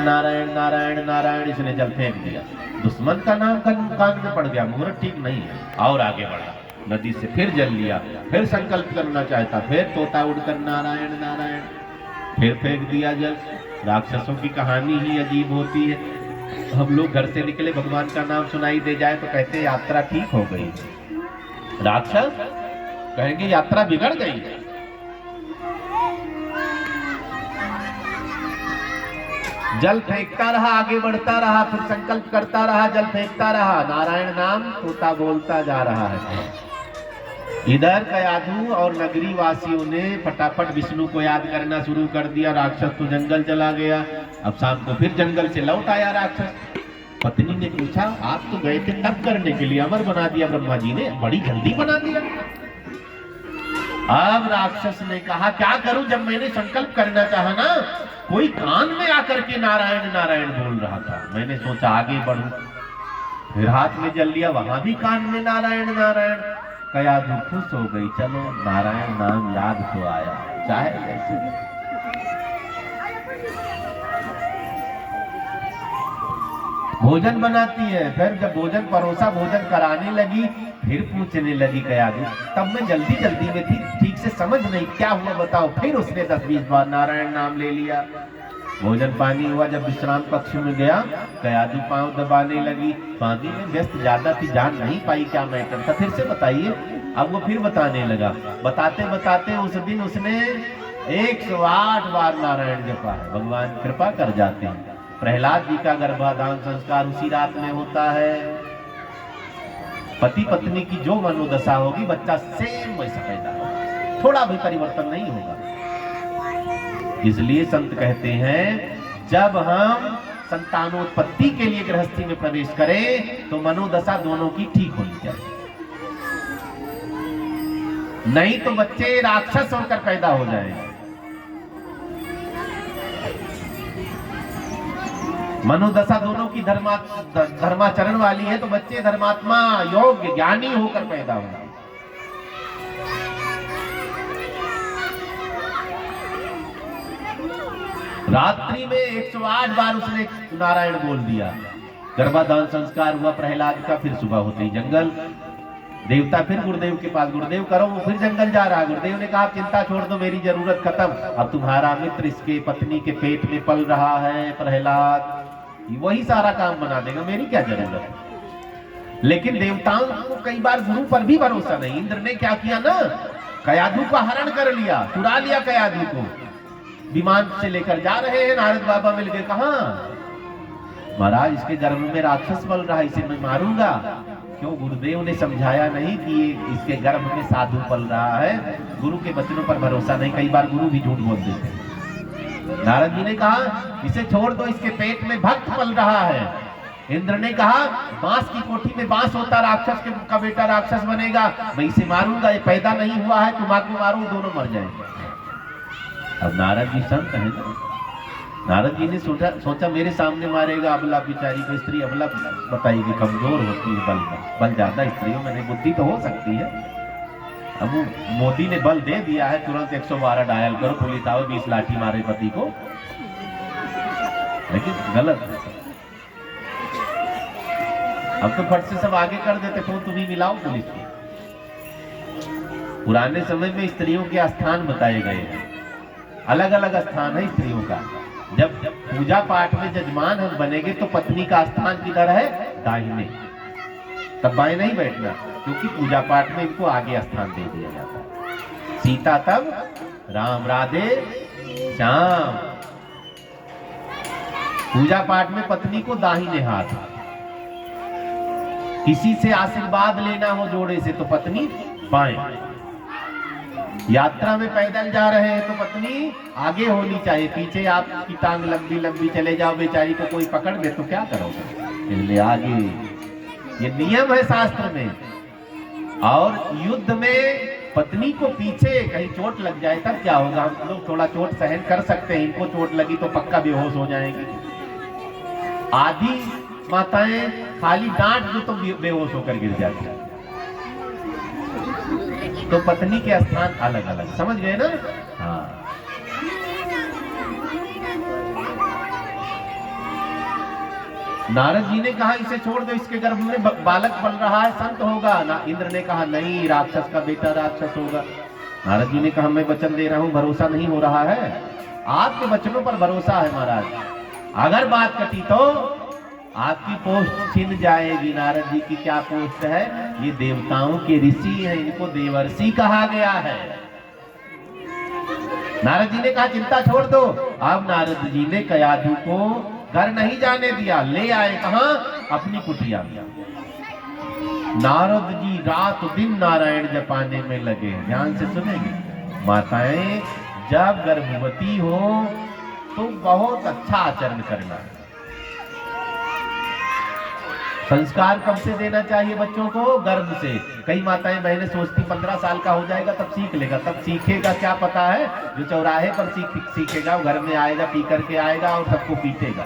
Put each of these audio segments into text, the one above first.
नारायण नारायण नारायण, इसने जल फेंक दिया। दुश्मन का नाम कान में पड़ गया, मुहूर्त ठीक नहीं है, और आगे बढ़ा। नदी से फिर जल लिया, फिर संकल्प करना चाहता, फिर तोता उड़कर नारायण नारायण, फिर फेंक दिया जल। राक्षसों की कहानी ही अजीब होती है। हम लोग घर से निकले, भगवान का नाम सुनाई दे जाए तो कहते यात्रा ठीक हो गई। राक्षस कहेंगे यात्रा बिगड़ गई। जल फेंकता रहा, आगे बढ़ता रहा, फिर संकल्प करता रहा, जल फेंकता रहा, नारायण नाम तोता बोलता जा रहा है। इधर कयाधु और नगरी वासियों ने फटाफट विष्णु को याद करना शुरू कर दिया। राक्षस तो जंगल चला गया। अब शाम को फिर जंगल से लौट आया राक्षस। पत्नी ने पूछा, आप तो गए थे तप करने के लिए, अमर बना दिया ब्रह्मा जी ने, बड़ी जल्दी बना दिया। अब राक्षस ने कहा, क्या करूं, जब मैंने संकल्प करना चाहा ना, कोई कान में आकर के नारायण नारायण बोल रहा था। मैंने सोचा आगे बढ़ूं, फिर हाथ में जल लिया, वहां भी कान में नारायण नारायण। कयाधु खुश हो गई, चलो नारायण नाम याद तो आया, चाहे जैसे। भोजन बनाती है, फिर जब भोजन परोसा, भोजन कराने लगी, फिर पूछने लगी कयाधु, तब मैं जल्दी जल्दी में थी, ठीक से समझ नहीं क्या हुआ बताओ। फिर उसने 10-20 बार नारायण नाम ले लिया। भोजन पानी हुआ, जब विश्राम कक्ष में गया, कयाधु पांव दबाने लगी। पानी में व्यस्त ज्यादा थी, जान नहीं पाई क्या मैटर था। फिर से बताइए। अब वो फिर बताने लगा। बताते बताते उस दिन उसने 108 बार नारायण जपा है। भगवान कृपा कर जाते हैं। प्रहलाद जी का गर्भाधान संस्कार उसी रात में होता है। पति पत्नी की जो मनोदशा होगी, बच्चा सेम वैसा पैदा होगा, थोड़ा भी परिवर्तन नहीं होगा। इसलिए संत कहते हैं, जब हम संतानोत्पत्ति के लिए गृहस्थी में प्रवेश करें तो मनोदशा दोनों की ठीक होनी चाहिए, नहीं तो बच्चे राक्षस होकर पैदा हो जाएंगे। मनोदशा दोनों की धर्माचरण वाली है तो बच्चे धर्मात्मा योग्य ज्ञानी होकर पैदा होंगे। रात्रि में 108 बार उसने नारायण बोल दिया। गर्भाधान संस्कार हुआ प्रहलाद का। फिर सुबह होते ही जंगल, देवता फिर गुरुदेव के पास, गुरुदेव करो, वो फिर जंगल जा रहा। गुरुदेव ने कहा, चिंता छोड़ दो, मेरी जरूरत खत्म। अब तुम्हारा मित्र इसके पत्नी के पेट में पल रहा है प्रहलाद, वही सारा काम बना देगा, मेरी क्या जरूरत है। लेकिन देवताओं को कई बार गुरु पर भी भरोसा नहीं। इंद्र ने क्या किया ना, कयाधु का हरण कर लिया, चुरा लिया कयाधु को। विमान से लेकर जा रहे हैं, नारद बाबा मिल गए, कहा महाराज इसके गर्भ में राक्षस पल रहा है, इसे मैं मारूंगा। क्यों? गुरुदेव ने समझाया नहीं कि इसके गर्भ में साधु पल रहा है। गुरु के वचनों पर भरोसा नहीं, कई बार गुरु भी झूठ बोल देते हैं। नारद जी ने कहा इसे छोड़ दो, इसके पेट में भक्त पल रहा है। इंद्र ने कहा बांस की कोठी में बांस होता, राक्षस का बेटा राक्षस बनेगा, मैं इसे मारूंगा, ये पैदा नहीं हुआ है, तुम आके मारो, दोनों मर जाएंगे। अब नारद जी संत है ना, नारद जी ने सोचा मेरे सामने मारेगा, अबला बेचारी को, स्त्री अबला बताइए कमजोर होती है, बल ज्यादा स्त्रियों में बुद्धि तो हो सकती है। अब मोदी ने बल दे दिया है, तुरंत 112 डायल करो, पुलिस आओ, 20 लाठी मारे पति को, लेकिन गलत है। अब तो फट से सब आगे कर देते, फोन तुम्ही मिलाओ पुलिस को। पुराने समय में स्त्रियों के स्थान बताए गए हैं, अलग अलग स्थान है स्त्रियों का। जब पूजा पाठ में जजमान हम बनेंगे तो पत्नी का स्थान किधर है? दाहिने, तब बाएं नहीं बैठना, क्योंकि पूजा पाठ में इनको आगे स्थान दे दिया जाता है। सीता तब राम राधे श्याम, पूजा पाठ में पत्नी को दाहिने हाथ। किसी से आशीर्वाद लेना हो जोड़े से तो पत्नी बाएं। यात्रा में पैदल जा रहे हैं तो पत्नी आगे होनी चाहिए, पीछे आपकी टांग लंबी लंबी चले जाओ, बेचारी को कोई पकड़ दे तो क्या करोगे, इसलिए आगे। ये नियम है शास्त्र में। और युद्ध में पत्नी को पीछे, कहीं चोट लग जाए तब क्या होगा? हम लोग थोड़ा चोट सहन कर सकते हैं, इनको चोट लगी तो पक्का बेहोश हो जाएंगी। आधी माताएं खाली डांट दो तो बेहोश होकर गिर जाती है। तो पत्नी के स्थान अलग अलग, समझ गए ना? हाँ। नारद जी ने कहा इसे छोड़ दो, इसके गर्भ में बालक पल रहा है, संत होगा ना। इंद्र ने कहा नहीं, राक्षस का बेटा राक्षस होगा। नारद जी ने कहा मैं वचन दे रहा हूं, भरोसा नहीं हो रहा है। आपके वचनों पर भरोसा है महाराज, अगर बात कटी तो आपकी पोस्ट छिन जाएगी। नारद जी की क्या पोस्ट है? ये देवताओं के ऋषि हैं, इनको देवर्षि कहा गया है। नारद जी ने कहा चिंता छोड़ दो। अब नारद जी ने कयाधु को घर नहीं जाने दिया, ले आए कहां? अपनी कुटिया में। नारद जी रात दिन नारायण जपाने में लगे। ध्यान से सुनेंगे माताएं, जब गर्भवती हो तो बहुत अच्छा आचरण करना। संस्कार कब से देना चाहिए बच्चों को? गर्भ से। कई माताएं बहनें सोचती 15 साल का हो जाएगा तब सीख लेगा। तब सीखेगा क्या पता है? जो चौराहे पर सीखेगा वो घर में आएगा, पी करके आएगा और सबको पीटेगा।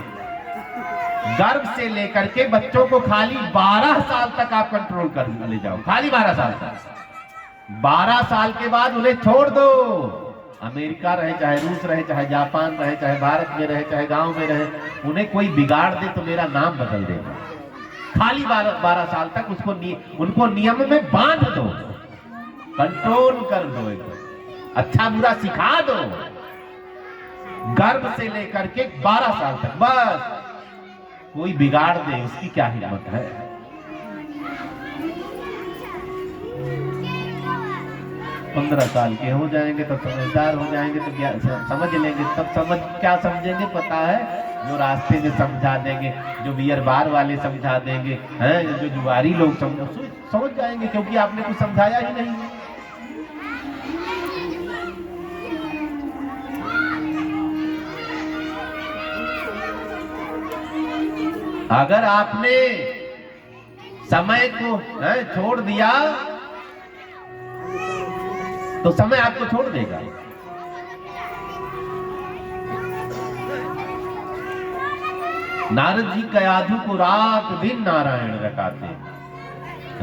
गर्भ से लेकर के बच्चों को खाली 12 साल तक आप कंट्रोल कर ले जाओ, खाली 12 साल तक। 12 साल के बाद उन्हें छोड़ दो। अमेरिका रहे, चाहे रूस रहे, चाहे जापान रहे, चाहे भारत में रहे, चाहे गांव में रहे, उन्हें कोई बिगाड़ दे तो मेरा नाम बदल देगा। खाली 12 साल तक उनको नियम में बांध दो, कंट्रोल कर दो, अच्छा बुरा सिखा दो। गर्भ से लेकर के 12 साल तक बस। कोई बिगाड़ दे उसकी क्या हिम्मत है? पंद्रह साल के हो जाएंगे तो समझदार हो जाएंगे तो क्या समझ लेंगे। तब क्या समझेंगे पता है? जो रास्ते में समझा देंगे, जो बियर बार वाले समझा देंगे, हैं जो जुआरी लोग समझ जाएंगे, क्योंकि आपने कुछ समझाया ही नहीं। अगर आपने समय को छोड़ दिया तो समय आपको छोड़ देगा। नारद जी कयाधु को रात दिन नारायण रटाते।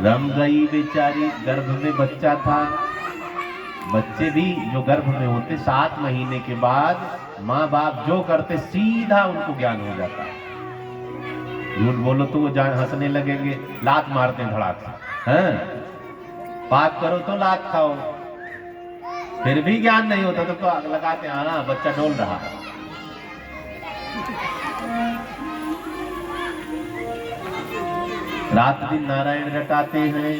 रम गई बेचारी, गर्भ में बच्चा था। बच्चे भी जो गर्भ में होते 7 महीने के बाद माँ बाप जो करते सीधा उनको ज्ञान हो जाता। झूठ बोलो तो वो हंसने लगेंगे, लात मारते हैं धड़ाक से। पाप करो तो लात खाओ, फिर भी ज्ञान नहीं होता तो लगाते हाँ बच्चा डोल रहा है। रात दिन नारायण रटाते हैं।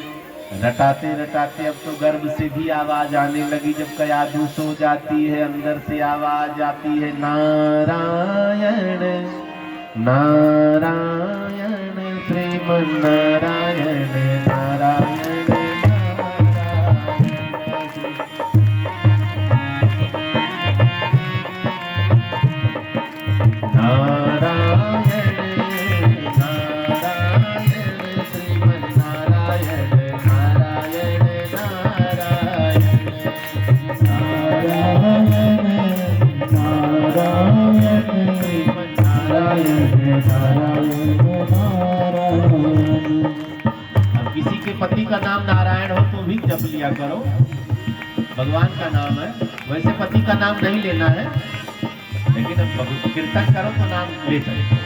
रटाते रटाते अब तो गर्भ से भी आवाज आने लगी। जब कयाधु सो जाती है अंदर से आवाज आती है नारायण नारायण श्रीमन नारायण नारायण किसी के पति का नाम नारायण हो तो भी जप लिया करो, भगवान का नाम है। वैसे पति का नाम नहीं लेना है, लेकिन अब कीर्तन करो तो नाम ले सकते।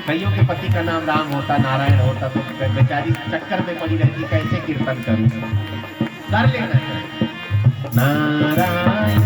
कईयों के पति का नाम राम होता, नारायण होता, तो बेचारी चक्कर में पड़ी रहती कैसे कीर्तन करूं। कर लेना चाहिए नारायण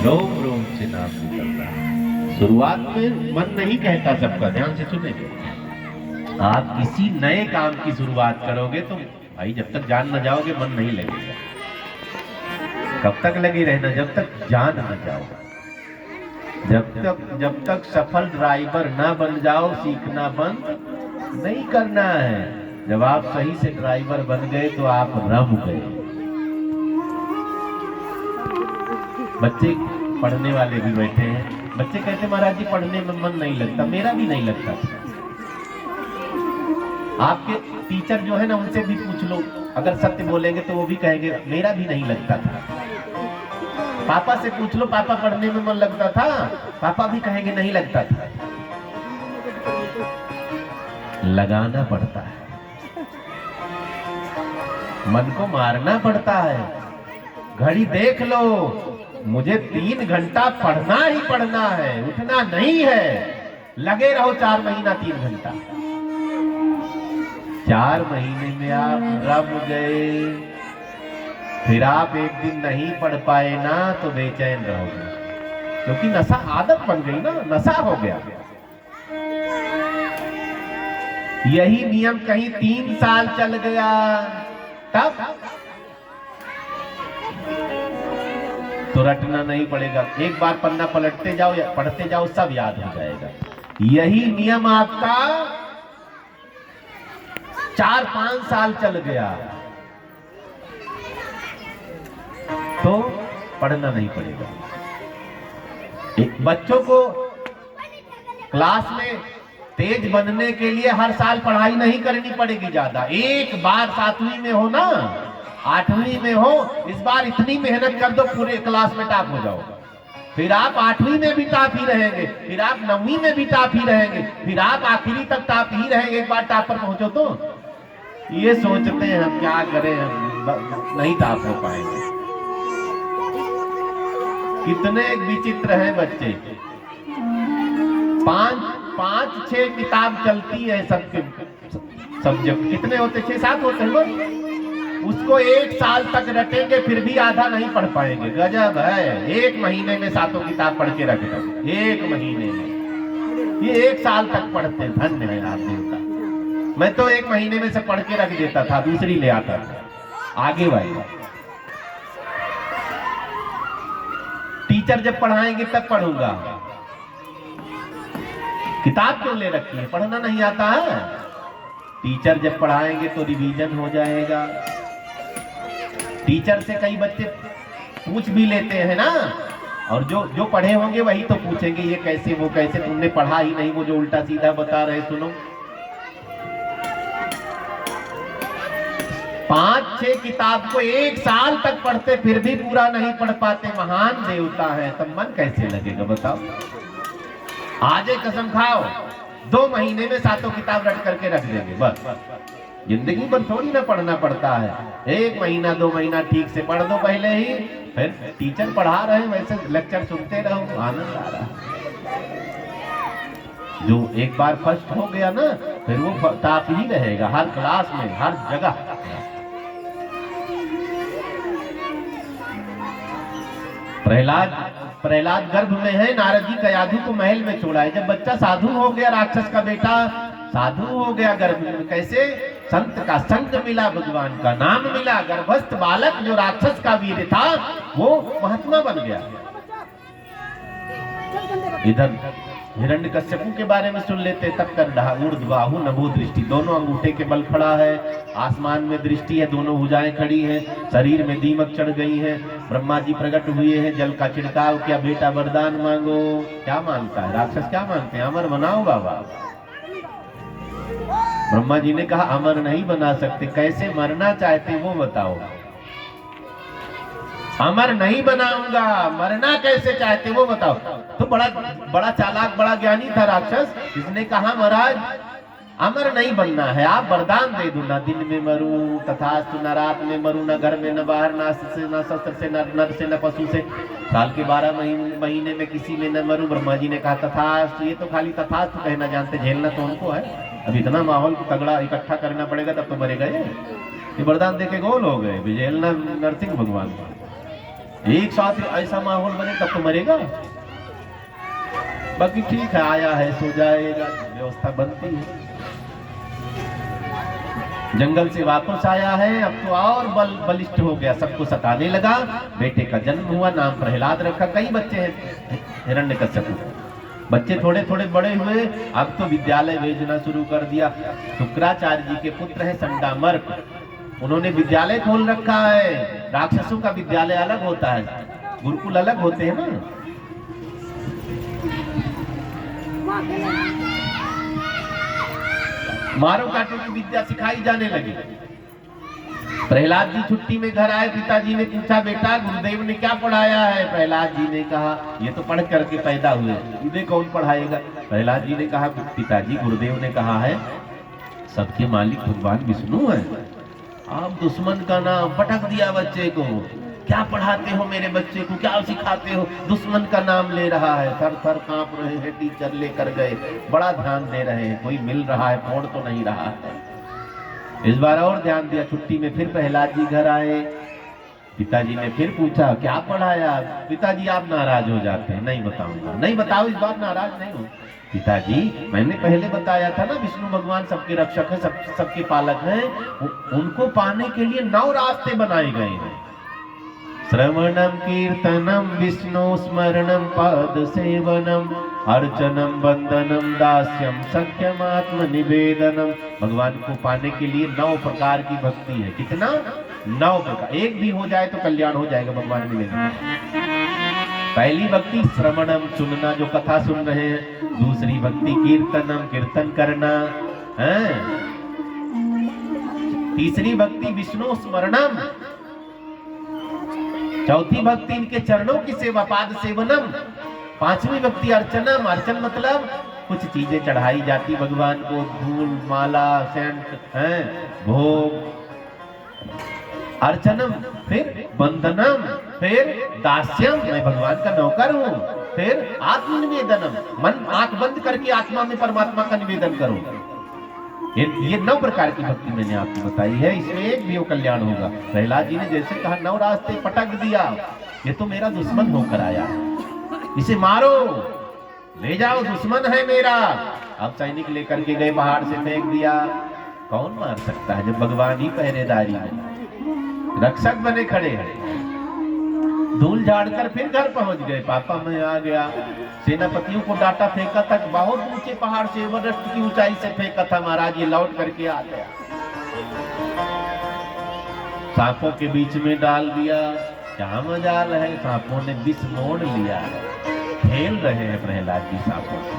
रोम रोम से नाम निकलता है। शुरुआत में मन नहीं कहता सबका, ध्यान से सुनेंगे। आप किसी नए काम की शुरुआत करोगे तो भाई जब तक जान न जाओगे मन नहीं लगेगा। कब तक लगे रहना? जब तक जान न जाओ, जब तक सफल ड्राइवर ना बन जाओ सीखना बंद नहीं करना है। जब आप सही से ड्राइवर बन गए तो आप रम गए। बच्चे पढ़ने वाले भी बैठे हैं, बच्चे कहते महाराज जी पढ़ने में मन नहीं लगता। मेरा भी नहीं लगता था। आपके टीचर जो है ना उनसे भी पूछ लो, अगर सत्य बोलेंगे तो वो भी कहेंगे मेरा भी नहीं लगता था। पापा से पूछ लो, पापा पढ़ने में मन लगता था? पापा भी कहेंगे नहीं लगता था। लगाना पड़ता है, मन को मारना पड़ता है। घड़ी देख लो, मुझे 3 घंटा पढ़ना ही पढ़ना है, उठना नहीं है। लगे रहो 4 महीना 3 घंटा। 4 महीने में आप रम गए, फिर आप एक दिन नहीं पढ़ पाए ना तो बेचैन रहोगे, क्योंकि नशा आदत बन गई ना, नशा हो गया। यही नियम कहीं 3 साल चल गया तब तो रटना नहीं पड़ेगा। एक बार पन्ना पलटते जाओ या पढ़ते जाओ, सब याद हो जाएगा। यही नियम आपका 4-5 साल चल गया तो पढ़ना नहीं पड़ेगा। एक बच्चों को क्लास में तेज बनने के लिए हर साल पढ़ाई नहीं करनी पड़ेगी ज्यादा। एक बार 7वीं में हो ना, 8वीं में हो, इस बार इतनी मेहनत कर दो पूरे क्लास में टॉप हो जाओ। फिर आप 8वीं में भी टॉप ही रहेंगे, फिर आप 9वीं में भी टॉप ही रहेंगे, फिर आप आखिरी तक टॉप ही रहेंगे। एक बार टॉप पर पहुंचो तो ये सोचते हैं हम क्या करें, हम नहीं टॉप हो पाएंगे। कितने विचित्र हैं बच्चे। 5-6 किताब चलती है सबके सब्जेक्ट। कितने होते? 6-7 होते हैं। उसको 1 साल तक रटेंगे फिर भी आधा नहीं पढ़ पाएंगे। गजब है। 1 महीने में 7 किताब पढ़ के रख दो, 1 महीने में। ये 1 साल तक पढ़ते। धन्य है आप देवता। मैं तो 1 महीने में से पढ़ के रख देता था, दूसरी ले आता था आगे वाली। टीचर जब पढ़ाएंगे तब पढ़ूंगा। किताब क्यों ले रखी है? पढ़ना नहीं आता है? टीचर जब पढ़ाएंगे तो रिवीजन हो जाएगा। टीचर से कई बच्चे पूछ भी लेते हैं ना, और जो पढ़े होंगे वही तो पूछेंगे ये कैसे वो कैसे, तुमने पढ़ा ही नहीं, वो जो उल्टा सीधा बता रहे सुनो। 5-6 किताब को 1 साल तक पढ़ते फिर भी पूरा नहीं पढ़ पाते। महान देवता है, तब मन कैसे लगेगा बताओ? आज एक कसम खाओ, 2 महीने में 7 किताब रट करके रख देंगे बस। जिंदगी भर थोड़ी ना पढ़ना पड़ता है। 1 महीना 2 महीना ठीक से पढ़ दो पहले ही, फिर टीचर पढ़ा रहे हैं वैसे लेक्चर सुनते रहो, आनंद आ रहा है। जो एक बार फर्स्ट हो गया ना फिर वो टॉप ही रहेगा हर क्लास में, हर जगह। प्रहलाद गर्भ में है, नारद जी का यादू को महल में छोड़ा है। जब बच्चा साधु हो गया, राक्षस का बेटा साधु हो गया गर्भ में, कैसे? संत का संग मिला, भगवान का नाम मिला। गर्भस्थ बालक जो राक्षस का वीर था वो महात्मा बन गया। इधर हिरण्यकश्यपु के बारे में सुन लेते, तब कर रहा ऊर्ध्वबाहु नभो दृष्टि, दोनों अंगूठे के बल खड़ा है, आसमान में दृष्टि है, दोनों भुजाएं खड़ी हैं, शरीर में दीमक चढ़ गई है। ब्रह्मा जी प्रकट हुए हैं, जल का छिड़काव किया, बेटा वरदान मांगो। क्या मांगता है राक्षस? क्या मांगते हैं? अमर बनाओ बाबा। ब्रह्मा जी ने कहा अमर नहीं बना सकते। कैसे मरना चाहते वो बताओ? अमर नहीं बनाऊंगा। मरना कैसे चाहते वो बताओ? तो बड़ा चालाक, बड़ा ज्ञानी था राक्षस। इसने कहा महाराज अमर नहीं बनना है, आप वरदान दे दो, ना दिन में मरूं तथास्तु, न रात में मरूं, न घर में, न बाहर, न शस्त्र से, न नर से, न पशु से, साल के 12 महीने में किसी में न मरूं। ब्रह्मा जी ने कहा तथास्तु। ये तो खाली तथास्तु कहना जानते, झेलना तो उनको है। अब इतना माहौल को तगड़ा इकट्ठा करना पड़ेगा तब तो मरे गए। ये वरदान देके गोल हो गए, झेलना नरसिंह भगवान। एक साथ ऐसा माहौल बने तब तो मरेगा। बाकी ठीक है, आया है सो जाएगा, व्यवस्था बनती है। जंगल से वापस आया है, अब तो और बलिष्ठ हो गया, सबको सताने लगा। बेटे का जन्म हुआ, नाम प्रहलाद रखा। कई बच्चे हैं हिरण्यकश्यप। बच्चे थोड़े थोड़े बड़े हुए, अब तो विद्यालय भेजना शुरू कर दिया। शुक्राचार्य जी के पुत्र है संडामर्क, उन्होंने विद्यालय खोल रखा है। राक्षसों का विद्यालय अलग होता है, गुरुकुल अलग होते हैं ना। मारो काटो की विद्या सिखाई जाने लगी। प्रहलाद जी छुट्टी में घर आए, पिताजी ने पूछा बेटा गुरुदेव ने क्या पढ़ाया है? प्रहलाद जी ने कहा ये तो पढ़ करके पैदा हुए, इन्हें कौन पढ़ाएगा? प्रहलाद जी ने कहा पिताजी गुरुदेव ने कहा है सबके मालिक भगवान विष्णु है। आप दुश्मन का नाम पटक दिया बच्चे को। क्या पढ़ाते हो मेरे बच्चे को, क्या सिखाते हो? दुश्मन का नाम ले रहा है, थर थर कांप रहे हैं। टीचर लेकर गए, बड़ा ध्यान दे रहे हैं, कोई मिल रहा है, फोड़ तो नहीं रहा है। इस बार और ध्यान दिया। छुट्टी में फिर प्रहलाद जी घर आए, पिताजी ने फिर पूछा क्या पढ़ाया? पिताजी आप नाराज हो जाते हैं, नहीं बताऊंगा। नहीं बताओ, इस बार नाराज नहीं हो। पिताजी मैंने पहले बताया था ना, विष्णु भगवान सबके रक्षक है, सबके पालक हैं। उनको पाने के लिए 9 रास्ते बनाए गए हैं। श्रवणम कीर्तनम विष्णु स्मरणम पाद सेवनम अर्चनम वंदनम दास्यम सख्यम आत्म निवेदनम। भगवान को पाने के लिए 9 प्रकार की भक्ति है। कितना? 9 प्रकार। एक भी हो जाए तो कल्याण हो जाएगा, भगवान मिलेगा। पहली भक्ति श्रवणम, सुनना, जो कथा सुन रहे हैं। दूसरी भक्ति कीर्तनम, कीर्तन करना है। तीसरी भक्ति विष्णु स्मरणम। चौथी भक्ति इनके चरणों की सेवा, पाद सेवनम। पांचवी भक्ति अर्चनम। अर्चन मतलब कुछ चीजें चढ़ाई जाती भगवान को, धूल, माला, सेंट है, भोग। अर्चनम, फिर वंदनम, फिर दास्यम, मैं भगवान का नौकर हूँ। फिर आत्मनिवेदनम, मन आंख बंद करके आत्मा में परमात्मा का निवेदन करो। ये 9 प्रकार की भक्ति मैंने आपको बताई है, इसमें एक भी हो कल्याण होगा। प्रहलाद जी ने जैसे कहा 9 रास्ते पटक दिया। ये तो मेरा दुश्मन होकर आया, इसे मारो, ले जाओ, दुश्मन है मेरा। अब सैनिक लेकर के गए, पहाड़ से फेंक दिया। कौन मार सकता है जब भगवान ही पहरेदारी में रक्षक बने खड़े हैं। धूल झाड़कर फिर घर पहुंच गए। पापा मैं आ गया। सेनापतियों को डांटा, फेंका था, बहुत ऊंचे पहाड़ से, एवरेस्ट की ऊंचाई से फेंका था महाराज, ये लौट करके आ गया। सांपों के बीच में डाल दिया। क्या मजाल है, सांपों ने विष मोड़ लिया। खेल रहे हैं प्रहलाद जी सांपों से।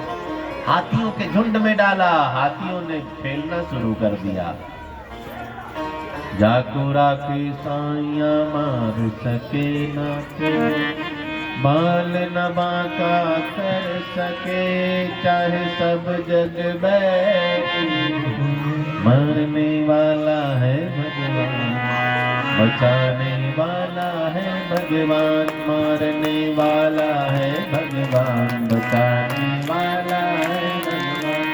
हाथियों के झुंड में डाला, हाथियों ने खेलना शुरू कर दिया। जाको राखे साइया मार सके ना को, बाल न बांका कर सके, चाहे सब जग बैठे। मरने वाला है भगवान, बचाने वाला है भगवान। मारने वाला है भगवान, बचाने वाला है भगवान।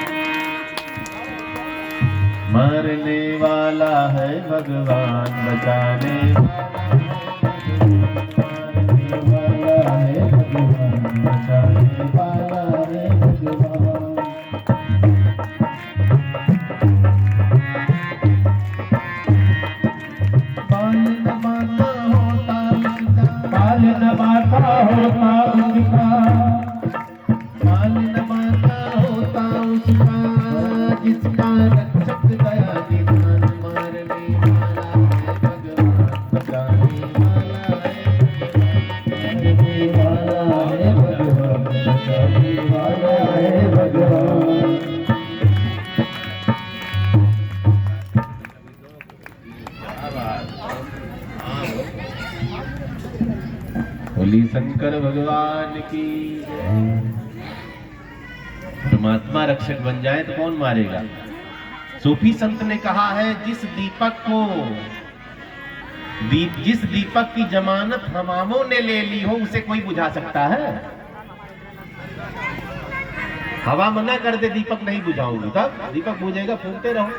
मरने वाला है भगवान, बचाने वाला है भगवान, बचाने वाला है भगवान। बाल न बांका होता उसका, बाल न बांका होता उसका, बाल न बांका होता उसका, जिसका रक्षक दया निधान। मारने वाला है भगवान, बचाने वाला है, मरने वाला है भगवान, बचाने वाला है भगवान। बोली शंकर भगवान की। परमात्मा रक्षक बन जाए तो कौन मारेगा? सूफी संत ने कहा है जिस दीपक की जमानत हमामों ने ले ली हो, उसे कोई बुझा सकता है? हवा मना कर दे दीपक नहीं बुझाऊंगी, तब दीपक बुझेगा, फूंकते रहो।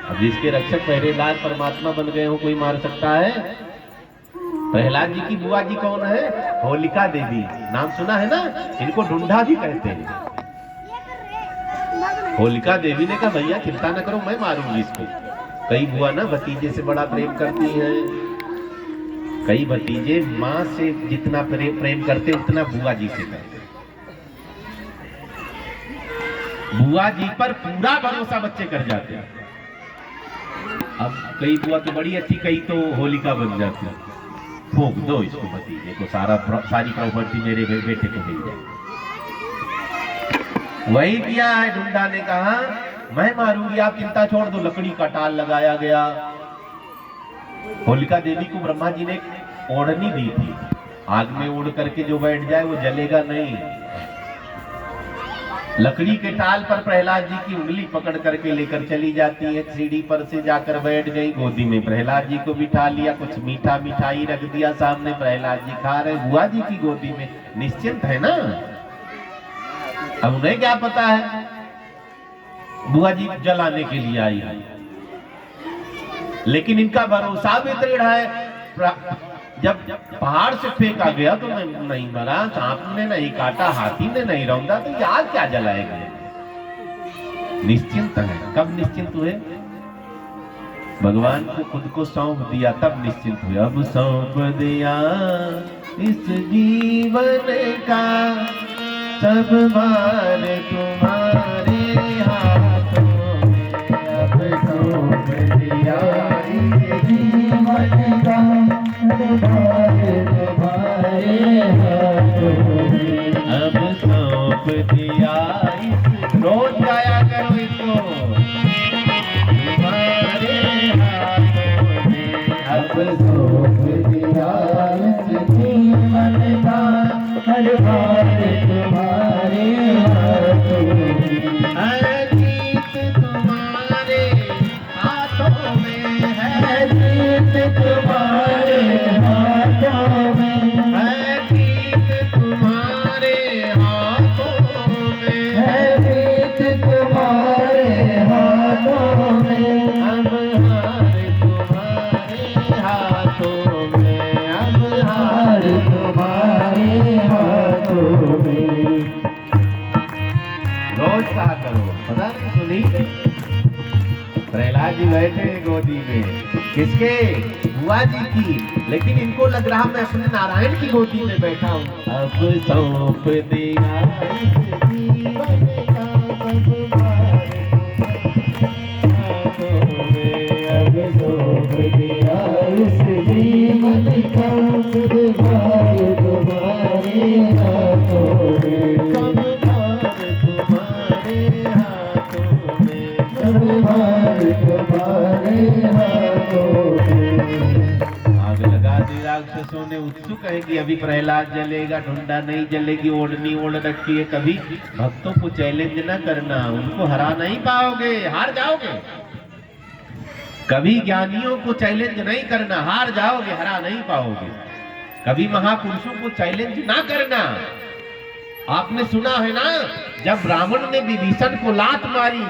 अब जिसके रक्षक पहरेदार परमात्मा बन गए हो, कोई मार सकता है? प्रहलाद जी की बुआ जी कौन है? होलिका देवी, नाम सुना है ना? इनको ढूंढा भी कहते हैं। होलिका देवी ने कहा भैया चिंता न करो, मैं मारूंगी इसको। कई बुआ ना भतीजे से बड़ा प्रेम करती हैं, कई भतीजे माँ से जितना प्रेम करते उतना बुआ जी से करते। बुआ जी पर पूरा भरोसा बच्चे कर जाते हैं। अब कई बुआ तो बड़ी अच्छी, कई तो होलिका बन जाती है। फूंक दो इसको भतीजे को, सारी प्रॉपर्टी मेरे बेटे को मिल जाए। वही किया है। ढूंढा ने कहा मैं मारूंगी, आप चिंता छोड़ दो। लकड़ी का टाल लगाया गया। होलिका देवी को ब्रह्मा जी ने ओढ़नी दी थी, आग में उड़ करके जो बैठ जाए वो जलेगा नहीं। लकड़ी के टाल पर प्रहलाद जी की उंगली पकड़ करके लेकर चली जाती है। सीढ़ी पर से जाकर बैठ गई, गोदी में प्रहलाद जी को बिठा लिया, कुछ मीठा मिठाई रख दिया सामने, प्रहलाद जी खा रहे, बुआ जी की गोदी में, निश्चिंत है ना। अब उन्हें क्या पता है बुआ जी जलाने के लिए आई है, लेकिन इनका भरोसा भी दृढ़ है। जब पहाड़ से फेंका गया तो नहीं मरा, सांप ने नहीं काटा, हाथी ने नहीं रौंदा, तो याद क्या जलाएगा। निश्चिंत है। कब निश्चिंत हुए? भगवान को खुद को सौंप दिया तब निश्चिंत हुए। अब सौंप दिया इस जीवन का सब भार तुम्हारे हाथों में। अब सौंप दिया इस जीवन का तुम्हारे हाथों में। अब सौंप दिया इस, रोज गाया करो इसको, तुम्हारे हाथों में। अब सौंप दिया इस जीवन का हर बात तुम्हारे हाथों में। हर जीत तुम्हारे हाथों में है, जीत तुम्हारे हाथों में है, जीत तुम्हारे हाथों में है, जीत तुम्हारे हाथों में। अब हार तुम्हारे हाथों में, अब हार तुम्हारे हाथों में। रोज कहा करो, पता नहीं सुनी। प्रहलाद जी बैठे गोदी में, किसके? बुआ जी की, लेकिन इनको लग रहा मैं अपने नारायण की गोदी में बैठा हूँ। अब सौंप दिया इस जीवन का सब भार हाथों में। अब सौंप दिया इस जीवन का सब भार तुम्हारे हाथों में। सब भार तुम्हारे हाथों में, सब भार तुम्हारे हाथों में। आग लगा दी राक्षसों ने। उत्सुक है कि अभी प्रहलाद जलेगा, ढूंढा नहीं जलेगी, ओढ़नी ओढ़ रखी है। कभी भक्तों को चैलेंज ना करना, उनको हरा नहीं पाओगे, हार जाओगे। कभी ज्ञानियों को चैलेंज नहीं करना, हार जाओगे, हरा नहीं पाओगे। कभी महापुरुषों को चैलेंज ना करना। आपने सुना है ना, जब रावण ने विभीषण को लात मारी,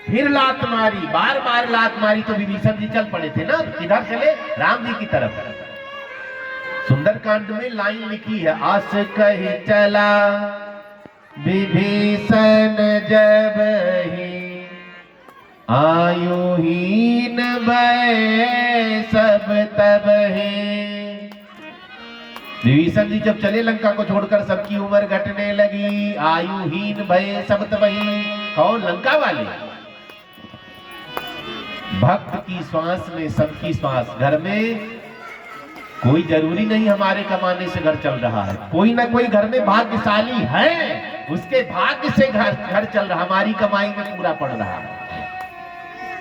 फिर लात मारी, बार बार लात मारी, तो विभीषण जी चल पड़े थे ना। किधर चले? राम जी की तरफ। सुंदरकांड में लाइन लिखी है, आस कही चला विभीषण जब ही, आयुहीन भय सब तब ही। विभीषण जी जब चले लंका को छोड़कर, सबकी उम्र घटने लगी, आयुहीन भय सब तब ही। कौन? लंका वाले। भक्त की श्वास में सबकी श्वास। घर में कोई जरूरी नहीं हमारे कमाने से घर चल रहा है, कोई ना कोई घर में भाग्यशाली है, उसके भाग्य से घर चल रहा, हमारी कमाई में पूरा पड़ रहा है।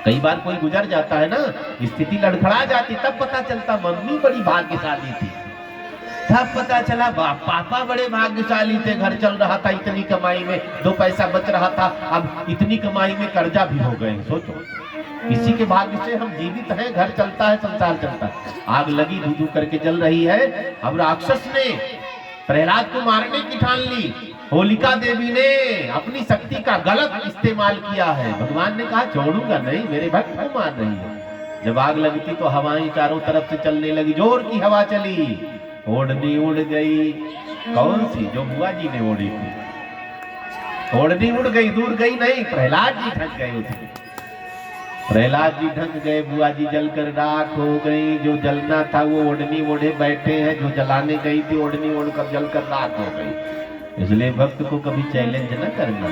कई बार कोई गुजर जाता है ना, स्थिति लड़खड़ा जाती, तब पता चलता मम्मी बड़ी भाग्यशाली थी, तब पता चला पापा बड़े भाग्यशाली थे, घर चल रहा था, इतनी कमाई में 2 पैसा बच रहा था, अब इतनी कमाई में कर्जा भी हो गए। सोचो, किसी के भाग्य से हम जीवित हैं, घर चलता है, संसार चलता है। आग लगी, धू करके जल रही है। अब राक्षस ने प्रहलाद को मारने की ठान ली। होलिका देवी ने अपनी शक्ति का गलत इस्तेमाल किया है। भगवान ने कहा छोड़ूंगा नहीं, मेरे भक्त को मार रही है। जब आग लगती तो हवाएं चारों तरफ से चलने लगी, जोर की हवा चली, ओढ़नी उड़ गई। कौन सी? जो बुआ जी ने ओढ़ी थी। ओढ़नी उड़ गई, दूर गई नहीं, प्रहलाद जी ढक गए उसमें। प्रहलाद जी ढक गए, बुआ जी जलकर राख हो गई। जो जलना था वो ओढ़नी ओढ़े बैठे हैं, जो जलाने गई थी ओढ़नी ओढ़कर जलकर राख हो गई। इसलिए भक्त को कभी चैलेंज न करना,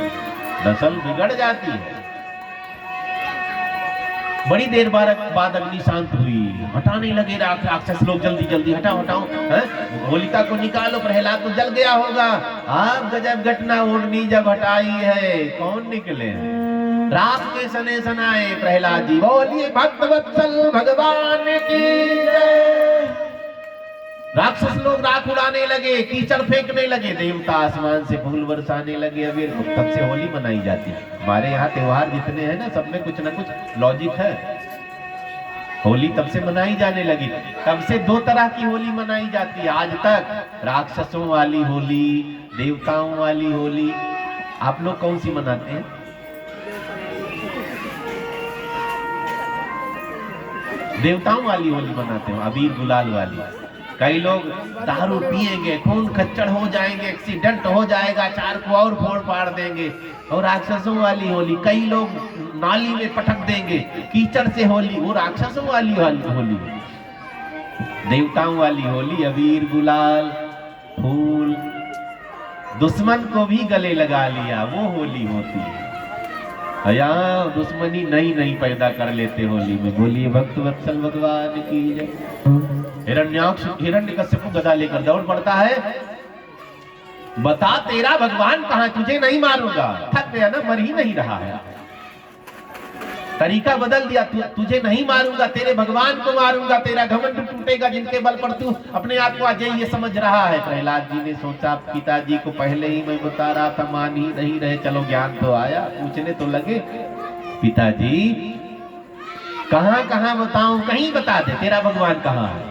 नस्ल बिगड़ जाती है। बड़ी देर बाद अग्नि शांत हुई, हटाने लगे राक्षस लोग, जल्दी जल्दी हटाओ हटाओ, होलिका को निकालो, प्रहलाद तो जल गया होगा। आप गजब घटना, ओढ़नी जब हटाई है कौन निकले? राख के सने सनाए प्रहलाद जी। बोलिए भक्तवत्सल भगवान की जय। राक्षस लोग राख उड़ाने लगे, कीचड़ फेंकने लगे, देवता आसमान से फूल बरसाने लगे। अभी तब से होली मनाई जाती है। हमारे यहाँ त्योहार जितने हैं ना, सब में कुछ ना कुछ लॉजिक है। होली तब से मनाई जाने लगी, तब से दो तरह की होली मनाई जाती है आज तक, राक्षसों वाली होली, देवताओं वाली होली। आप लोग कौन सी मनाते हैं? देवताओं वाली होली मनाते हो, अबीर गुलाल वाली। कई लोग दारू पिएंगे, खून खच्चड़ हो जाएंगे, एक्सीडेंट हो जाएगा, चार को और फोड़ फाड़ देंगे। और राक्षसों वाली होली, कई लोग नाली में पटक देंगे, कीचड़ से होली, वो राक्षसों वाली होली। देवताओं वाली होली अबीर गुलाल फूल, दुश्मन को भी गले लगा लिया, वो होली होती है। यहाँ दुश्मनी नई पैदा कर लेते होली में। बोलिए भक्त वत्सल भगवान की जय। हिरण्यकश्यप गदा लेकर दौड़ पड़ता है, बता तेरा भगवान कहाँ, तुझे नहीं मारूंगा। थक गया ना, मर ही नहीं रहा है, तरीका बदल दिया, तुझे नहीं मारूंगा, तेरे भगवान को मारूंगा, तेरा घमंड टूटेगा जिनके बल पर तू अपने आप को अजय ये समझ रहा है। प्रहलाद जी ने सोचा, पिताजी को पहले ही मैं बता रहा था, मान ही नहीं रहे, चलो ज्ञान तो आया, पूछने तो लगे। पिताजी कहाँ कहाँ बताऊं, कहीं बता दे तेरा भगवान कहाँ है।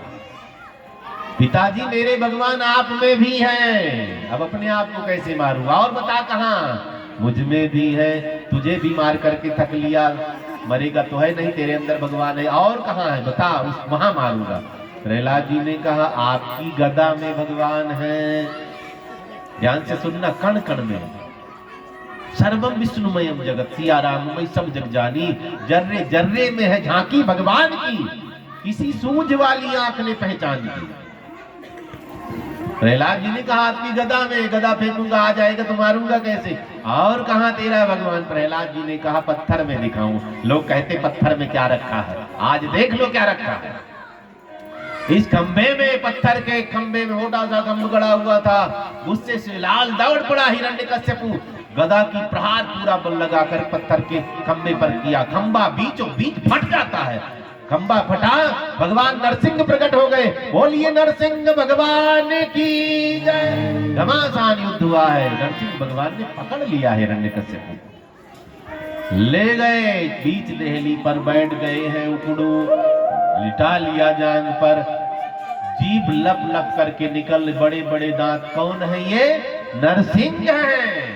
पिताजी मेरे भगवान आप में भी हैं, अब अपने आप को कैसे मारूंगा, और बता कहाँ। मुझ में भी है, तुझे भी मार करके थक लिया, मरेगा तो है नहीं, तेरे अंदर भगवान है, और कहाँ है बता, उस वहां मारूंगा। प्रहलाद जी ने कहा, आपकी गदा में भगवान है। ध्यान से सुनना, कण कण में, सर्वम विष्णुमयम जगत, सिया राममय सब जग जानी, जर्रे जर्रे में है झांकी भगवान की, किसी सूझ वाली आंख ने पहचान की। प्रहलाद जी ने कहा, आपकी गदा में, गदा फेंकूंगा आ जाएगा तो मारूंगा कैसे, और कहां तेरा भगवान। प्रहलाद जी ने कहा, पत्थर में दिखाऊं। लोग कहते पत्थर में क्या रखा है, आज देख लो क्या रखा है। इस खंबे में, पत्थर के खंबे में मोटा सा खंभ गड़ा हुआ था, गुस्से से लाल दौड़ पड़ा हिरण्यकश्यप, गदा की प्रहार पूरा बल लगाकर पत्थर के खंबे पर किया, खंबा बीचों बीच फट जाता है। खंबा फटा, भगवान नरसिंह प्रकट हो गए। बोलिए नरसिंह भगवान की जय। घमासान युद्ध हुआ है, नरसिंह भगवान ने पकड़ लिया हिरण्यकश्यप को, ले गए बीच देहली पर बैठ गए हैं, उकड़ू लिटा लिया जांग पर, जीभ लप लप करके निकल, बड़े बड़े दांत। कौन है ये? नरसिंह है।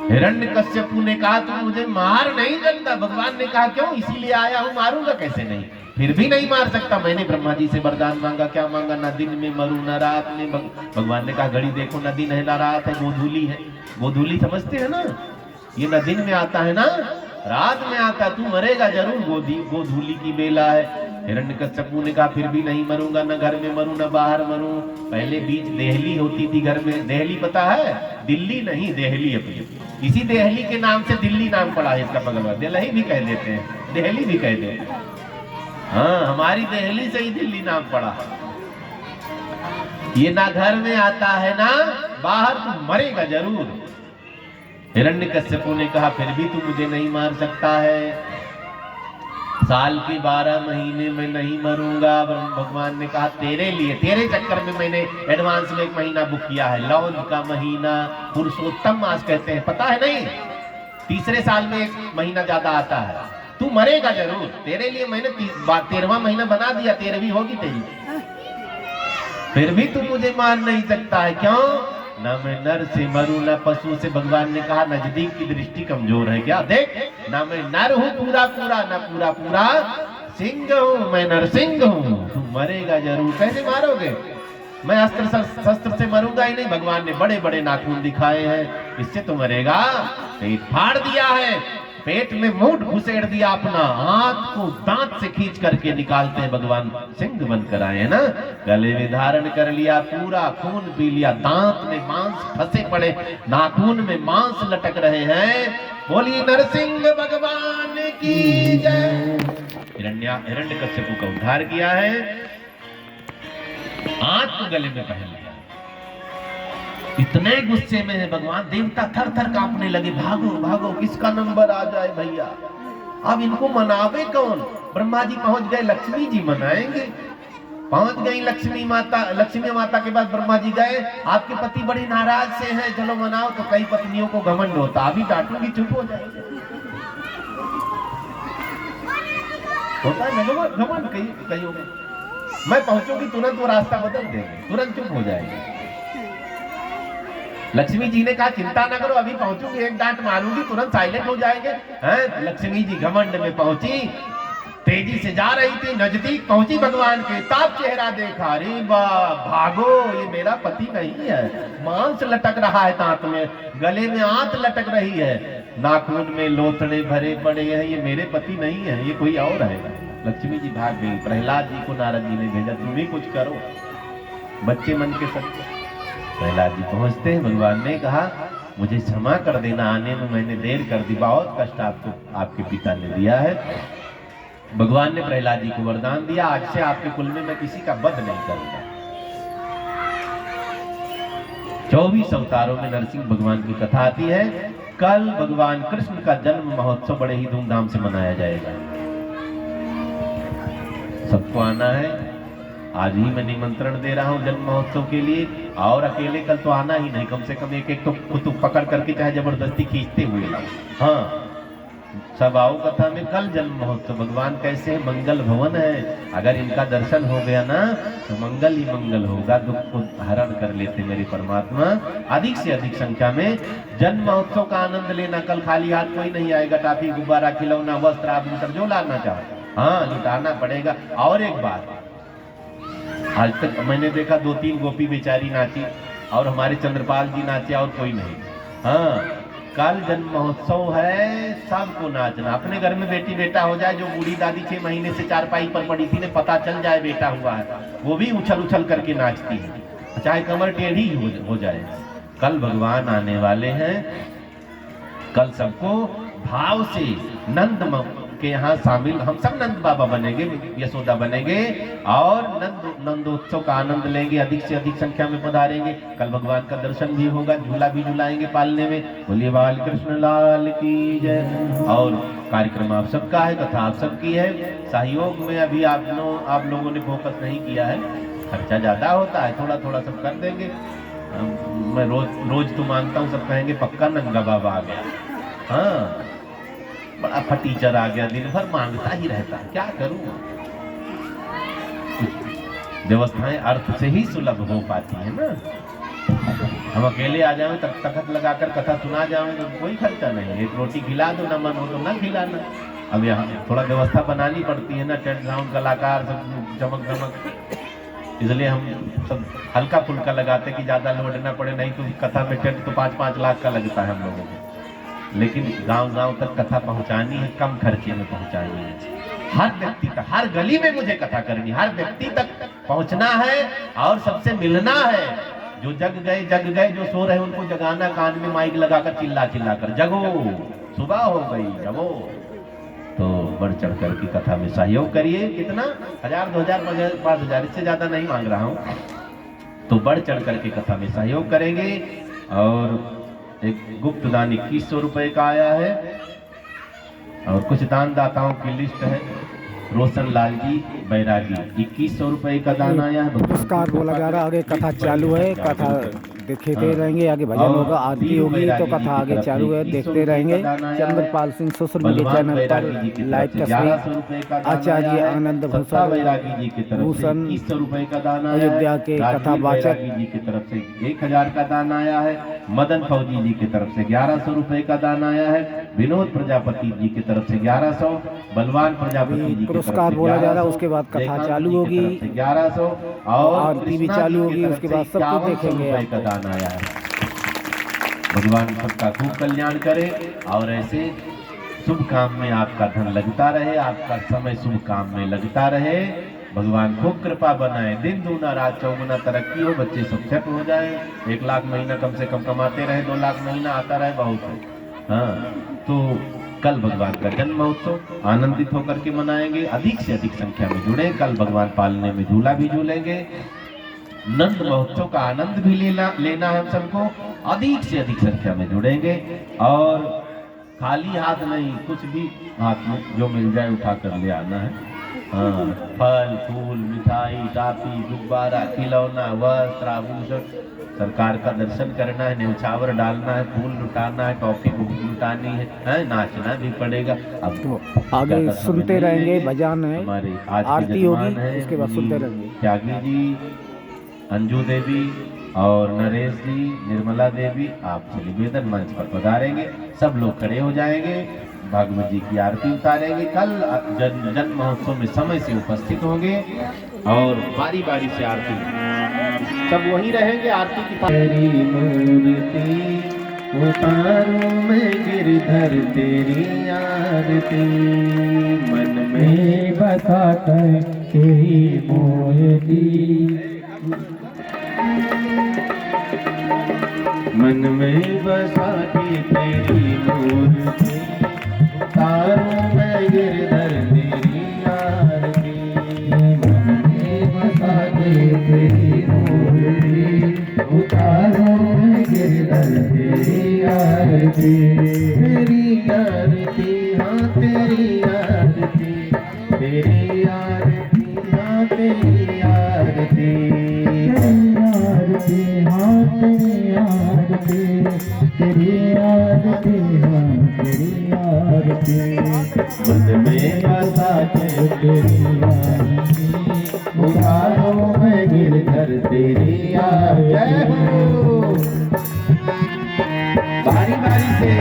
हिरण्यकश्यप ने कहा, तुम मुझे मार नहीं सकता। भगवान ने कहा, क्यों? इसीलिए आया हूं, मारूंगा कैसे नहीं, फिर भी नहीं मार सकता। मैंने ब्रह्मा जी से वरदान मांगा, क्या मांगा? न दिन में मरू न रात में। भगवान ने कहा, घड़ी देखो, न दिन है न रात है, गोधूली है। गोधूली समझते हैं ना, ये न दिन में आता है ना रात में आता है, तू मरेगा जरूर, गोधूली की बेला है। हिरण्यकश्यप ने कहा, फिर भी नहीं मरूंगा, न घर में मरूं न बाहर मरूं। पहले बीच देहली होती थी घर में, देहली पता है, दिल्ली नहीं देहली अपनी, इसी देहली के नाम से दिल्ली नाम पड़ा है इसका, बगल में दिल्ली भी कह देते हैं, देहली भी कह देते हैं। हाँ, हमारी देहली से ही दिल्ली नाम पड़ा। ये ना घर में आता है ना बाहर, तू मरेगा जरूर। हिरण्यकश्यप ने कहा, फिर भी तू मुझे नहीं मार सकता है, साल के 12 महीने में नहीं मरूंगा। भगवान ने कहा, तेरे लिए, तेरे चक्कर में मैंने एडवांस में 1 महीना बुक किया है, लौज का महीना, पुरुषोत्तम मास कहते हैं, पता है नहीं? तीसरे साल में 1 महीना ज्यादा आता है, तू मरेगा जरूर, तेरे लिए मैंने 13वां महीना बना दिया, 13वीं होगी तेरी, फिर भी तू मुझे मार नहीं सकता है। क्यों? ना मैं नर से मरूं ना पशु से। भगवान ने कहा नजदीक की दृष्टि कमजोर है क्या, देख ना मैं नर हूं पूरा पूरा, ना पूरा पूरा सिंह हूं, मैं नरसिंह हूं। तुम मरेगा जरूर। कैसे मारोगे? मैं अस्त्र शस्त्र से मरूंगा ही नहीं। भगवान ने बड़े बड़े नाखून दिखाए हैं, इससे तो मरेगा। पेट फाड़ दिया है, पेट में मूठ घुसेड़ दिया अपना, हाथ को दांत से खींच करके निकालते हैं भगवान, सिंह बनकर आए हैं ना। गले में धारण कर लिया, पूरा खून पी लिया, दांत में मांस फंसे पड़े, नाखून में मांस लटक रहे हैं। बोली नरसिंह भगवान की जय। हिरण्यकश्यप का उद्धार किया है, हाथ को गले में पहन लिया। इतने गुस्से में है भगवान, देवता थर थर कांपने लगे, भागो भागो किसका नंबर आ जाए भैया। अब इनको मनावे कौन? ब्रह्मा जी पहुंच गए, लक्ष्मी जी मनाएंगे। पहुंच गई लक्ष्मी माता। लक्ष्मी माता के बाद ब्रह्मा जी गए, आपके पति बड़ी नाराज से हैं, चलो मनाओ। तो कई पत्नियों को घमंड होता, अभी डांटूंगी चुप हो जाएगी, होता है ना घमंड कईयों में। मैं पहुंचूंगी तुरंत वो रास्ता बदल देंगे, तुरंत चुप हो जाएंगे। लक्ष्मी जी ने कहा चिंता ना करो, अभी पहुंचूंगी, एक डांट मारूंगी तुरंत साइलेंट हो जाएंगे। हैं? लक्ष्मी जी घमंड में पहुंची, तेजी से जा रही थी, नजदीक पहुंची भगवान के, ताप चेहरा देखा, अरे भागो ये मेरा पति नहीं है। मांस लटक रहा है दांत में, गले में आंत लटक रही है, नाखून में लोथड़े भरे पड़े हैं, ये मेरे पति नहीं है, ये कोई और है। लक्ष्मी जी भाग गई। प्रहलाद जी को नारद जी ने भेजा, तुम ही कुछ करो, बच्चे मन के सत्य। प्रहलाद जी पहुंचते हैं, भगवान ने कहा मुझे क्षमा कर देना, आने में मैंने देर कर दी, बहुत कष्ट आपको आपके पिता ने दिया है। भगवान ने प्रहलाद जी को वरदान दिया, आज से आपके कुल में मैं किसी का वध नहीं करूंगा। 24 अवतारों में नरसिंह भगवान की कथा आती है। कल भगवान कृष्ण का जन्म महोत्सव बड़े ही धूमधाम से मनाया जाएगा, सबको आना है। आज ही मैं निमंत्रण दे रहा हूं जन्म महोत्सव के लिए, और अकेले कल तो आना ही नहीं, कम से कम एक एक तो कुतुब पकड़ करके चाहे जबरदस्ती खींचते हुए लाओ। हाँ, सब आओ कथा में। कल जन्म महोत्सव, भगवान कैसे है, मंगल भवन है, अगर इनका दर्शन हो गया ना तो मंगल ही मंगल होगा, दुख को हरण कर लेते मेरे परमात्मा। अधिक से अधिक संख्या में जन्म महोत्सव का आनंद लेना। कल खाली हाथ कोई नहीं आएगा, टाफी गुब्बारा खिलौना वस्त्र आभूषण जो लाना चाहो, हाँ लुटाना पड़ेगा। और एक बात, आज तक मैंने देखा 2-3 गोपी बेचारी नाची, और हमारे चंद्रपाल जी नाचे, और कोई नहीं। हाँ, कल जन्म महोत्सव है, सबको नाचना। अपने घर में बेटी बेटा हो जाए, जो बूढ़ी दादी 6 महीने से चारपाई पर पड़ी थी, ने पता चल जाए बेटा हुआ है, वो भी उछल उछल करके नाचती है, चाहे कमर टेढ़ी हो जाए। कल भगवान आने वाले हैं, कल सबको भाव से नंद के यहाँ शामिल, हम सब नंद बाबा बनेंगे, यशोदा बनेंगे, और नंदोत्सव का आनंद लेंगे, अधिक से अधिक संख्या में पधारेंगे। कल भगवान का दर्शन भी होगा, झूला भी झूलाएंगे पालने में। बोलिए बाल कृष्ण लाल की जय। और कार्यक्रम आप सबका है, कथा आप सबकी है। सहयोग में अभी आप लोगों ने फोकस नहीं किया है, खर्चा ज्यादा होता है, थोड़ा थोड़ा सब कर देंगे। मैं रोज तो मानता हूँ, सब कहेंगे पक्का नंगा बाबा आ गया। हाँ, बड़ा फटीचर आ गया, दिन भर मांगता ही रहता, क्या करूं। व्यवस्थाएं अर्थ से ही सुलभ हो पाती है ना। हम अकेले आ जाएं, तख्त लगाकर कथा सुना जाएं तो कोई खर्चा नहीं। एक रोटी खिला दो, ना मन हो तो ना खिलाना। अब यहाँ थोड़ा व्यवस्था बनानी पड़ती है ना, टेंट साउंड कलाकार सब चमक धमक, इसलिए हम सब हल्का फुल्का लगाते कि ज्यादा लोड ना पड़े। नहीं तो कथा में टेंट तो 5-5 लाख का लगता है हम लोगों को। लेकिन गांव-गांव तक कथा पहुंचानी है, कम खर्चे में पहुंचानी है। हर व्यक्ति तक, हर गली में मुझे कथा करनी, हर व्यक्ति तक पहुंचना है और सबसे मिलना है। जो जग गए, जो सो रहे उनको जगाना, कान में माइक लगाकर चिल्ला कर, जगो सुबह हो गई, जगो। तो बढ़ चढ़ कर की कथा में सहयोग करिए। कितना 1000, 2000, 5000, इससे ज्यादा नहीं मांग रहा हूँ। तो बढ़ चढ़ कर की कथा में सहयोग करेंगे। और एक गुप्त दान 2100 रुपए का आया है, और कुछ दान दाताओं की लिस्ट है। रोशन लाल जी बैरागी 2100 रुपए का दान आया है। नमस्कार बोला जा रहा, आगे कथा चालू है। कथा देखते रहेंगे। आगे भजन होगा, आरती होगी, तो कथा आगे चालू है, देखते रहेंगे। Chandrapal Singh social media channel पर लाइव तस्वीर आचार्य आनंद भूषण अयोध्या के कथावाचक जी की तरफ से 1000 का दान आया है। मदन फौजी जी की तरफ से 1100 रुपए का दान आया है। विनोद प्रजापति जी की तरफ से 1100, बलवान प्रजापति जी पुरस्कार बोला जा रहा है। उसके बाद कथा चालू होगी, 1100 और आरती भी चालू होगी। उसके बाद सब कुछ देखेंगे। का दान आया है। भगवान सबका खूब कल्याण करे और ऐसे शुभ काम में आपका धन लगता रहे, आपका समय शुभ काम में लगता रहे। भगवान खूब कृपा बनाए, दिन दूना रात चौगुना तरक्की हो, बच्चे सब सेट हो जाए। 1 लाख महीना कम से कम कमाते रहे, 2 लाख महीना आता रहे, बहुत है। हाँ, तो कल भगवान का जन्म महोत्सव आनंदित होकर के मनाएंगे। अधिक से अधिक संख्या में जुड़े। कल भगवान पालने में झूला भी झूलेंगे। नंद महोत्सव का आनंद भी लेना है हम सबको। अधिक से अधिक संख्या में जुड़ेंगे और खाली हाथ नहीं, कुछ भी हाथ में जो मिल जाए उठा कर ले आना है। हाँ, फल फूल मिठाई टाफी गुब्बारा खिलौना वस्त्र आभूषण, सरकार का दर्शन करना है, न्यौछावर डालना है, फूल लुटाना है, टॉफी लुटानी है, नाचना भी पड़ेगा। अब तो आगे सुनते रहेंगे, भजन है, हमारे आरती होगी, उसके बाद सुनते रहेंगे। त्यागी जी, अंजू देवी और नरेश जी, निर्मला देवी, आपसे निवेदन मंच पर पधारेंगे। सब लोग खड़े हो जाएंगे, भागवत जी की आरती उतारेंगे। कल जन्म महोत्सव में समय से उपस्थित होंगे और बारी बारी से आरती सब वही रहेंगे। आरती की तेरी मूर्ति उतारूं मैं गिरधर तेरी आरती, मन में बसा कर तेरी मूर्ति, मन में बसा के तेरी मूर्ति, उतारूं मैं गिरधर तेरी आरती, मन में बसा के तेरी मूर्ति, उतारूं मैं गिरधर तेरी आरती, तेरी आरती हाँ तेरी आरती, तेरी आरती हाँ तेरी आरती, तेरी आरती हाँ तेरी आरती, तेरी आरती हाँ तेरी आरती, मन में बसा के तेरी आरती, उतारो मैं गिरधर तेरी आरती। बारी बारी से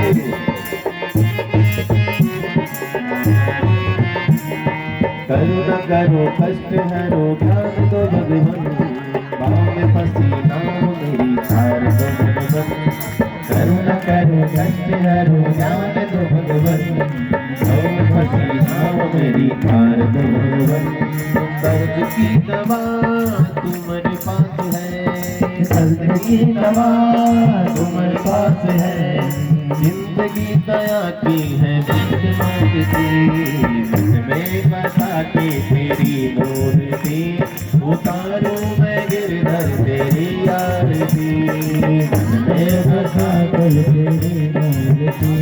करुणा करो कष्ट हरो ज्ञान दो भगवान, पाँव में फंसी नाव मेरी तार दो भगवान, करुणा करो कष्ट हरो ज्ञान दो भगवान, पाँव में फंसी नाव मेरी तार दो भगवान, दर्द की दवा तुम्हारे पास है, दर्द की दवा तुम्हारे पास है, जिंदगी दया की है बीच मांगती, मन में बसा के तेरी मूर्ति, उतारो मैं गिरधर तेरी आरती, मन में बसा के तेरी मूर्ति,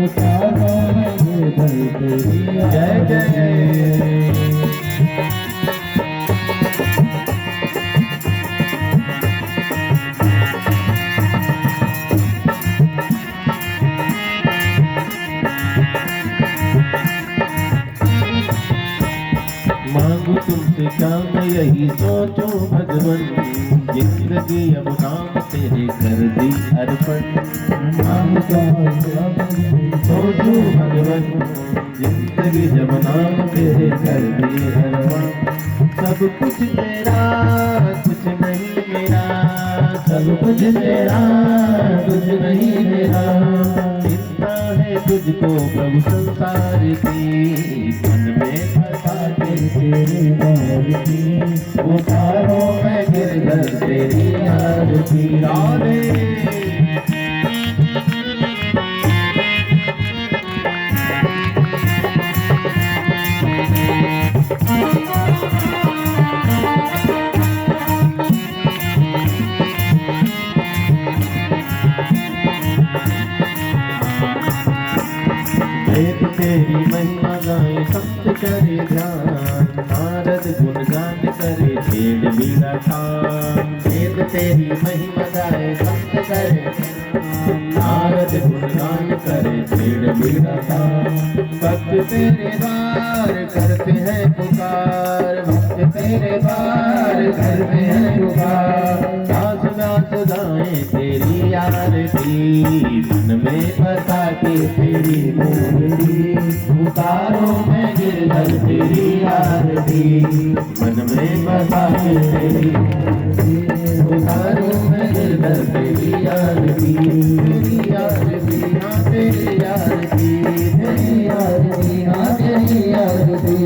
उतारो मैं गिरधर तेरी आरती। जय जय मांगू तुमसे क्या मैं यही सोचूं भगवन, जिंदगी अब नाम तेरे कर दी अर्पण, मांगू तुमसे सोचूं भगवन, जिंदगी जब नाम तेरे कर दी अर्पण, सब कुछ तेरा कुछ नहीं मेरा, सब कुछ तेरा कुछ नहीं मेरा, चिंता है तुझको प्रभु संसार की, मन में बसा के तेरी आरती, उतारो मैं गिरधर तेरी आरती। राधे तेरी महिमा गाए संत करे ध्यान, नारद गुणगान करे छेद बीड़ा ठान, वेद तेरी महिमा गाए संत करे नारद गुणगान करे छेड़ बीड़ा भक्त तेरे द्वार करते हैं पुकार भक्त तेरे द्वार करते हैं पुकार दास दास गाए तेरी आरती मन में बसा के तेरी मूर्ति उतारो मैं गिरधर तेरी आरती मन में बसा के तेरी उतारो मैं गिरधर तेरी आरती तेरी आरती हाँ तेरी आरती तेरी आरती हाँ तेरी आरती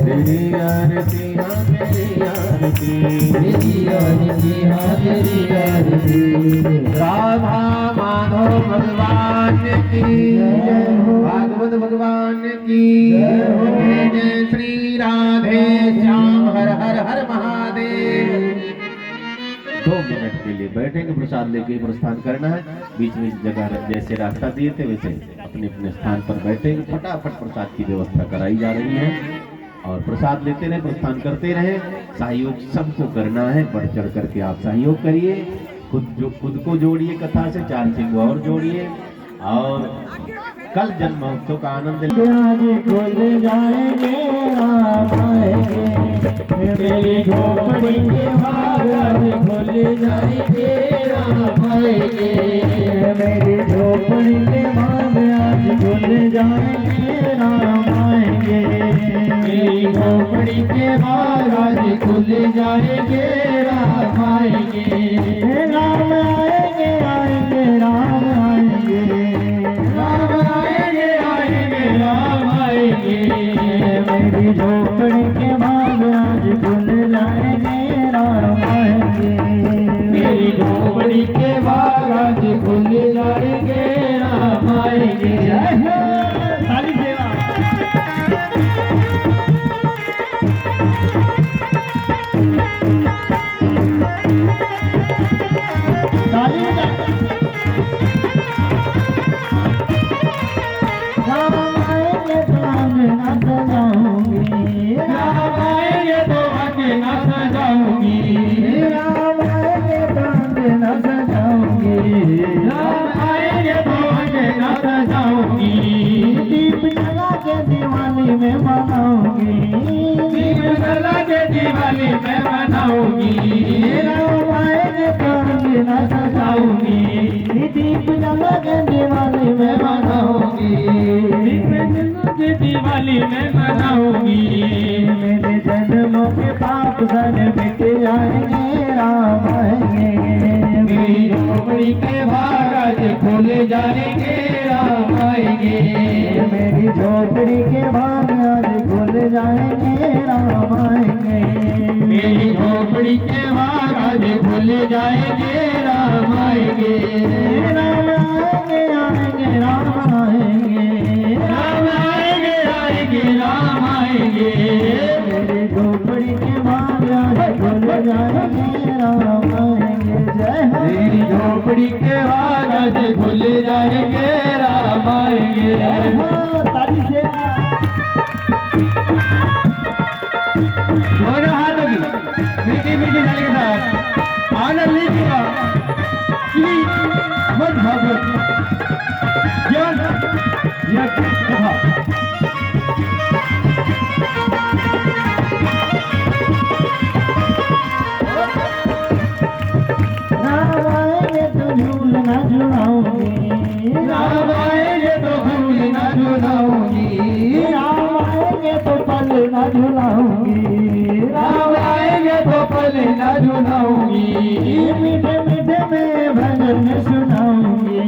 तेरी आरती हाँ तेरी आरती तेरी आरती हाँ तेरी आरती राधा माधव भगवान की भागवत भगवान की जय श्री राधे श्याम हर हर हर महादेव 2 मिनट के लिए बैठेंगे प्रसाद लेके प्रस्थान करना है बीच में जगह जैसे रास्ता दिए थे वैसे अपने अपने स्थान पर बैठेंगे फटाफट प्रसाद की व्यवस्था कराई जा रही है और प्रसाद लेते रहे प्रस्थान करते रहे सहयोग सबको करना है बढ़ चढ़ करके आप सहयोग करिए खुद को जोड़िए कथा से 4 को और जोड़िए और कल जन्म महोत्सव का आनंद खुल जाएंगे मेरी झोपड़ी के बाग खुल जाएंगे मेरी झोपड़ी के बाग आज खुल जाएंगे राम आएंगे मेरी झोपड़ी के बाग आज खुल जाएंगे राम आएंगे राम आएंगे आएंगे राम आएंगे राम आएंगे आएंगे राम आएंगे मेरी झोपड़ी के बाग आज खुल जाएंगे राम आएंगे मेरी झोपड़ी के बाग आज खुल जाएंगे राम आएंगे ताली सेवा दिवाली में मनाऊंगी दिवाली में मनाऊंगी राम आएंगे तो अंगना सजाऊंगी दीप जला के दिवाली में मनाऊंगी दिवाली में मनाऊंगी मेरे जन्मों के पाप सारे मिट जाएंगे राम आएंगे मेरी झोपड़ी के बाग आज खुल जाएंगे राम आएंगे मेरी झोपड़ी के बाग आज खुल जाएंगे राम आएंगे मेरी झोपड़ी के बाग आज खुल जाएंगे राम आएंगे राम आएंगे आएंगे राम आएंगे राम आएंगे आएंगे राम आएंगे मेरी झोपड़ी के बाग आज खुल जाएंगे राम आएंगे जय मेरी झोपड़ी के बाग आज खुल जाएंगे राम आएंगे ताली से दोनों हाथों की मीठी मीठी ताली के साथ आनंद लीजिएगा मत भागो राम आएंगे तो झूल ना झुलाऊंगी राम आएंगे तो झूल ना झुलाऊंगी राम आएंगे तो पल ना झुलाऊंगी राम आएंगे तो पल ना झुलाऊंगी मीठे मीठे में भजन सुनाऊंगी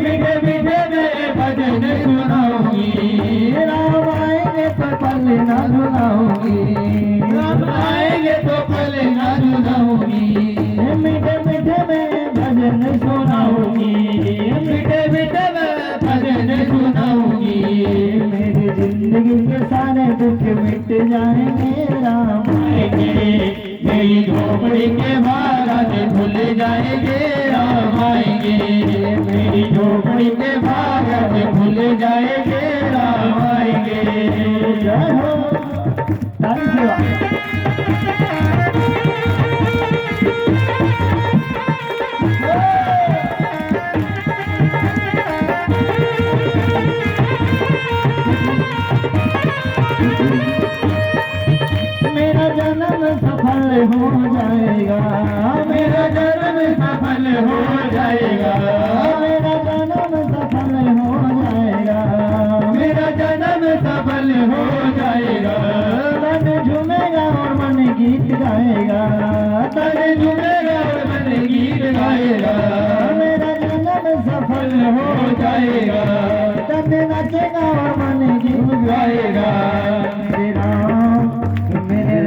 मीठे मीठे में भजन सुनाऊंगी राम आएंगे तो पल ना झुलाऊंगी राम आएंगे तो पल ना झुलाऊंगी मीठे मीठे में भजन सुनाऊंगी मीठे मीठे में भजन सुनाऊंगी मेरी जिंदगी के सारे दुख मिट जाएंगे राम आएंगे मेरी झोपड़ी के बाग आज खुल जाएंगे राम आएंगे मेरी झोपड़ी के बाग आज खुल जाएंगे राम आएंगे जय हो ताली सेवा सफल हो जाएगा, मेरा जन्म सफल हो जाएगा, मेरा जन्म सफल हो जाएगा। तन झूमेगा और मन गीत गाएगा, तन झूमेगा और मन गीत गाएगा, मेरा जन्म सफल हो जाएगा, तन नाचेगा और मन गीत गाएगा। मेरे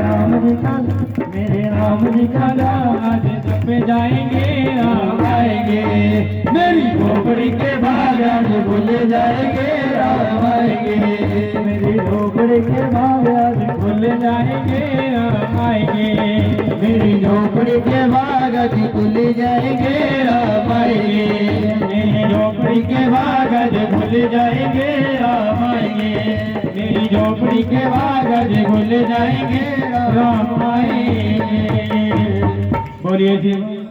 राम जी का आज जब जाएंगे राम आएंगे, मेरी झोपड़ी के भाग आज भूल जाएंगे राम आएंगे, मेरी झोपड़ी के भाग आज भूल जाएंगे राम आएंगे, मेरी झोपड़ी के भाग आज भूल जाएंगे राम आएंगे, मेरी झोपड़ी के भाग आज भूल जाएंगे राम आएंगे, मेरी झोपड़ी के भाग आज भूल जाएंगे राम आएंगे। बोलिए जी।